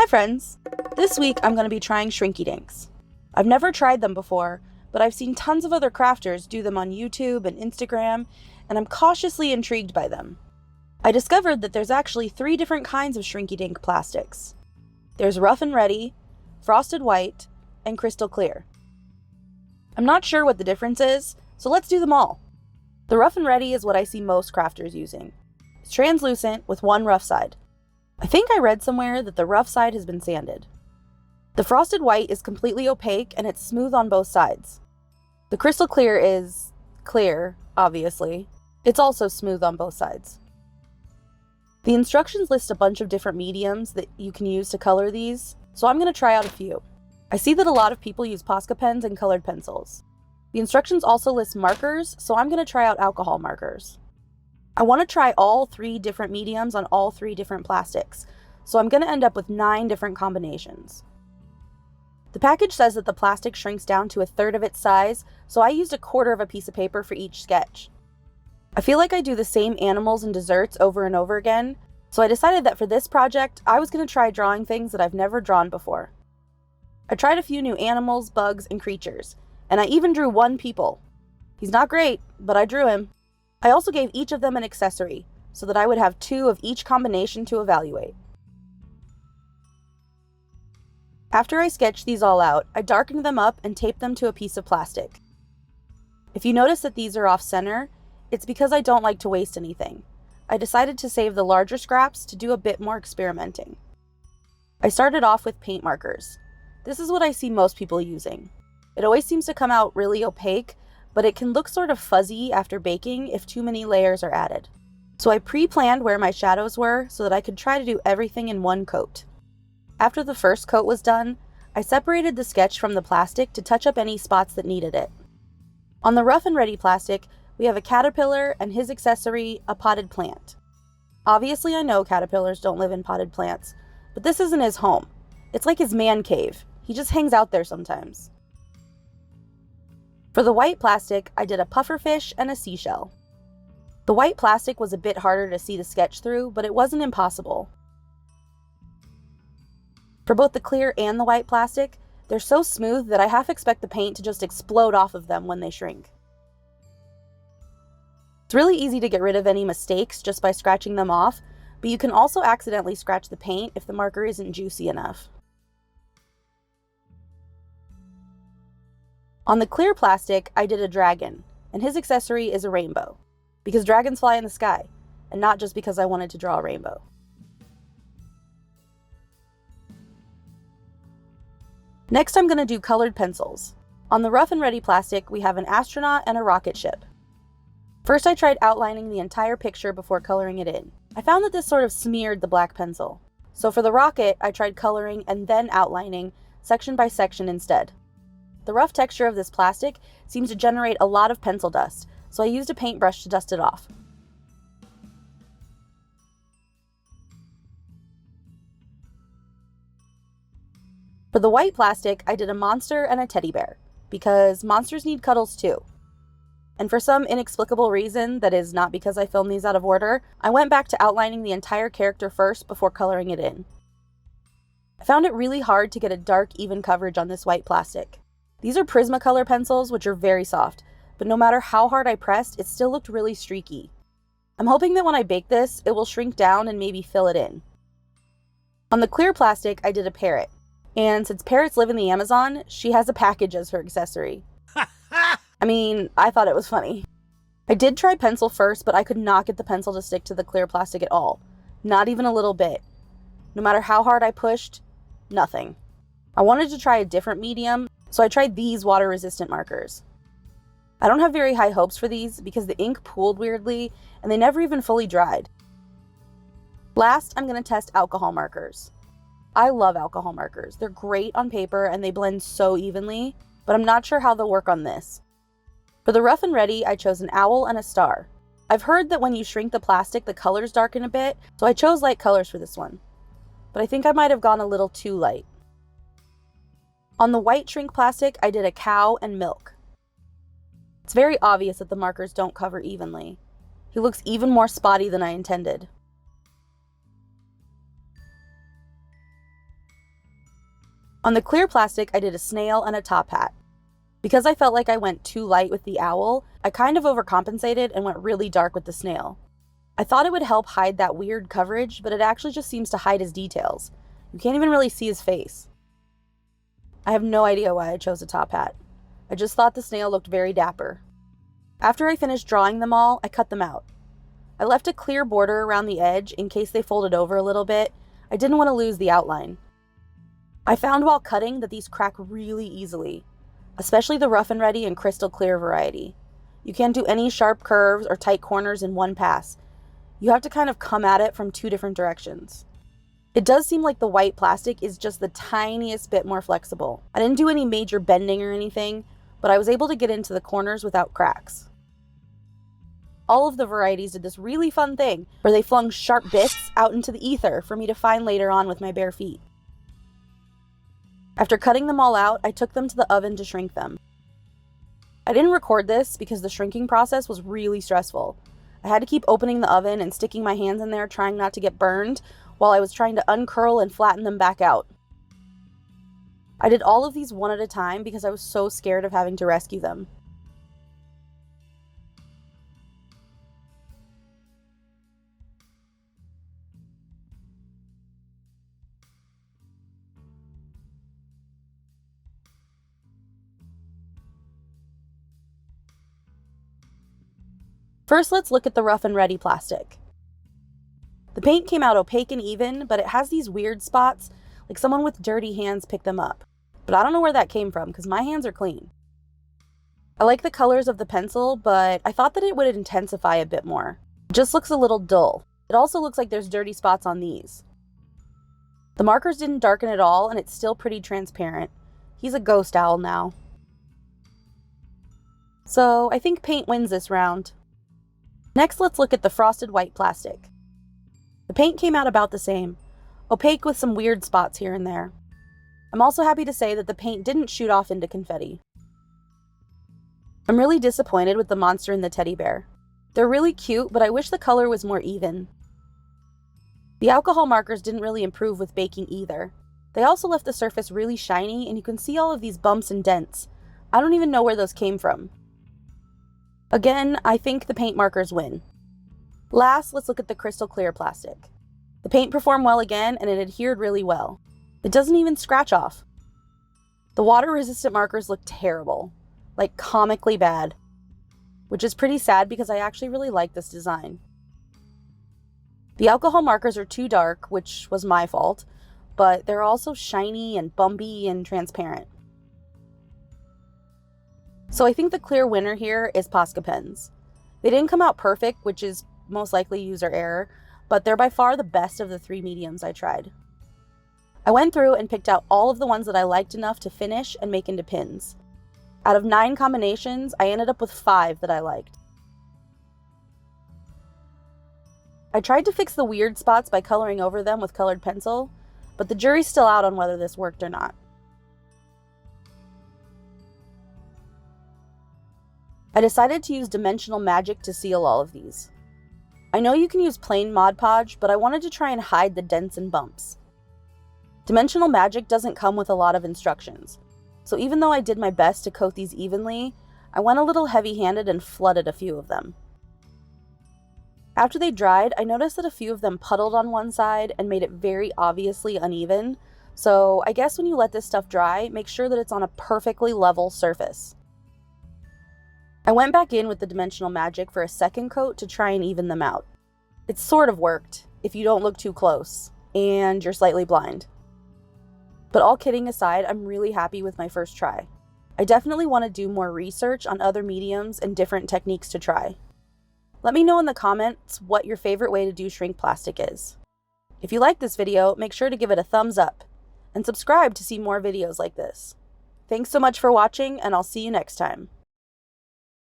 Hi friends! This week I'm going to be trying Shrinky Dinks. I've never tried them before, but I've seen tons of other crafters do them on YouTube and Instagram, and I'm cautiously intrigued by them. I discovered that there's actually 3 different kinds of Shrinky Dink plastics. There's rough and ready, frosted white, and crystal clear. I'm not sure what the difference is, so let's do them all. The rough and ready is what I see most crafters using. It's translucent with one rough side. I think I read somewhere that the rough side has been sanded. The frosted white is completely opaque and it's smooth on both sides. The crystal clear is clear, obviously. It's also smooth on both sides. The instructions list a bunch of different mediums that you can use to color these, so I'm going to try out a few. I see that a lot of people use Posca pens and colored pencils. The instructions also list markers, so I'm going to try out alcohol markers. I want to try all 3 different mediums on all 3 different plastics, so I'm going to end up with 9 different combinations. The package says that the plastic shrinks down to 1/3 of its size, so I used 1/4 of a piece of paper for each sketch. I feel like I do the same animals and desserts over and over again, so I decided that for this project, I was going to try drawing things that I've never drawn before. I tried a few new animals, bugs, and creatures, and I even drew one people. He's not great, but I drew him. I also gave each of them an accessory, so that I would have 2 of each combination to evaluate. After I sketched these all out, I darkened them up and taped them to a piece of plastic. If you notice that these are off center, it's because I don't like to waste anything. I decided to save the larger scraps to do a bit more experimenting. I started off with paint markers. This is what I see most people using. It always seems to come out really opaque, but it can look sort of fuzzy after baking if too many layers are added. So I pre-planned where my shadows were so that I could try to do everything in one coat. After the first coat was done, I separated the sketch from the plastic to touch up any spots that needed it. On the rough and ready plastic, we have a caterpillar and his accessory, a potted plant. Obviously I know caterpillars don't live in potted plants, but this isn't his home. It's like his man cave. He just hangs out there sometimes. For the white plastic, I did a pufferfish and a seashell. The white plastic was a bit harder to see the sketch through, but it wasn't impossible. For both the clear and the white plastic, they're so smooth that I half expect the paint to just explode off of them when they shrink. It's really easy to get rid of any mistakes just by scratching them off, but you can also accidentally scratch the paint if the marker isn't juicy enough. On the clear plastic, I did a dragon, and his accessory is a rainbow, because dragons fly in the sky, and not just because I wanted to draw a rainbow. Next, I'm going to do colored pencils. On the rough and ready plastic, we have an astronaut and a rocket ship. First, I tried outlining the entire picture before coloring it in. I found that this sort of smeared the black pencil. So for the rocket, I tried coloring and then outlining section by section instead. The rough texture of this plastic seems to generate a lot of pencil dust, so I used a paintbrush to dust it off. For the white plastic, I did a monster and a teddy bear, because monsters need cuddles too. And for some inexplicable reason, that is not because I filmed these out of order, I went back to outlining the entire character first before coloring it in. I found it really hard to get a dark, even coverage on this white plastic. These are Prismacolor pencils, which are very soft, but no matter how hard I pressed, it still looked really streaky. I'm hoping that when I bake this, it will shrink down and maybe fill it in. On the clear plastic, I did a parrot. And since parrots live in the Amazon, she has a package as her accessory. I mean, I thought it was funny. I did try pencil first, but I could not get the pencil to stick to the clear plastic at all. Not even a little bit. No matter how hard I pushed, nothing. I wanted to try a different medium, so I tried these water-resistant markers. I don't have very high hopes for these because the ink pooled weirdly and they never even fully dried. Last, I'm going to test alcohol markers. I love alcohol markers. They're great on paper and they blend so evenly, but I'm not sure how they'll work on this. For the rough and ready, I chose an owl and a star. I've heard that when you shrink the plastic, the colors darken a bit, so I chose light colors for this one. But I think I might have gone a little too light. On the white shrink plastic, I did a cow and milk. It's very obvious that the markers don't cover evenly. He looks even more spotty than I intended. On the clear plastic, I did a snail and a top hat. Because I felt like I went too light with the owl, I kind of overcompensated and went really dark with the snail. I thought it would help hide that weird coverage, but it actually just seems to hide his details. You can't even really see his face. I have no idea why I chose a top hat. I just thought the snail looked very dapper. After I finished drawing them all, I cut them out. I left a clear border around the edge in case they folded over a little bit. I didn't want to lose the outline. I found while cutting that these crack really easily, especially the rough and ready and crystal clear variety. You can't do any sharp curves or tight corners in one pass. You have to kind of come at it from two different directions. It does seem like the white plastic is just the tiniest bit more flexible. I didn't do any major bending or anything, but I was able to get into the corners without cracks. All of the varieties did this really fun thing where they flung sharp bits out into the ether for me to find later on with my bare feet. After cutting them all out, I took them to the oven to shrink them. I didn't record this because the shrinking process was really stressful. I had to keep opening the oven and sticking my hands in there trying not to get burned while I was trying to uncurl and flatten them back out. I did all of these one at a time because I was so scared of having to rescue them. First, let's look at the rough and ready plastic. The paint came out opaque and even, but it has these weird spots, like someone with dirty hands picked them up. But I don't know where that came from, because my hands are clean. I like the colors of the pencil, but I thought that it would intensify a bit more. It just looks a little dull. It also looks like there's dirty spots on these. The markers didn't darken at all, and it's still pretty transparent. He's a ghost owl now. So I think paint wins this round. Next, let's look at the frosted white plastic. The paint came out about the same, opaque with some weird spots here and there. I'm also happy to say that the paint didn't shoot off into confetti. I'm really disappointed with the monster and the teddy bear. They're really cute, but I wish the color was more even. The alcohol markers didn't really improve with baking either. They also left the surface really shiny, and you can see all of these bumps and dents. I don't even know where those came from. Again, I think the paint markers win. Last, let's look at the crystal clear plastic. The paint performed well again, and it adhered really well. It doesn't even scratch off. The water-resistant markers look terrible, like comically bad, which is pretty sad because I actually really like this design. The alcohol markers are too dark, which was my fault, but they're also shiny and bumpy and transparent. So I think the clear winner here is Posca pens. They didn't come out perfect, which is most likely user error, but they're by far the best of the three mediums I tried. I went through and picked out all of the ones that I liked enough to finish and make into pins. Out of 9 combinations, I ended up with 5 that I liked. I tried to fix the weird spots by coloring over them with colored pencil, but the jury's still out on whether this worked or not. I decided to use Dimensional Magic to seal all of these. I know you can use plain Mod Podge, but I wanted to try and hide the dents and bumps. Dimensional Magic doesn't come with a lot of instructions, so even though I did my best to coat these evenly, I went a little heavy-handed and flooded a few of them. After they dried, I noticed that a few of them puddled on one side and made it very obviously uneven, so I guess when you let this stuff dry, make sure that it's on a perfectly level surface. I went back in with the Dimensional Magic for a second coat to try and even them out. It sort of worked, if you don't look too close, and you're slightly blind. But all kidding aside, I'm really happy with my first try. I definitely want to do more research on other mediums and different techniques to try. Let me know in the comments what your favorite way to do shrink plastic is. If you like this video, make sure to give it a thumbs up, and subscribe to see more videos like this. Thanks so much for watching, and I'll see you next time.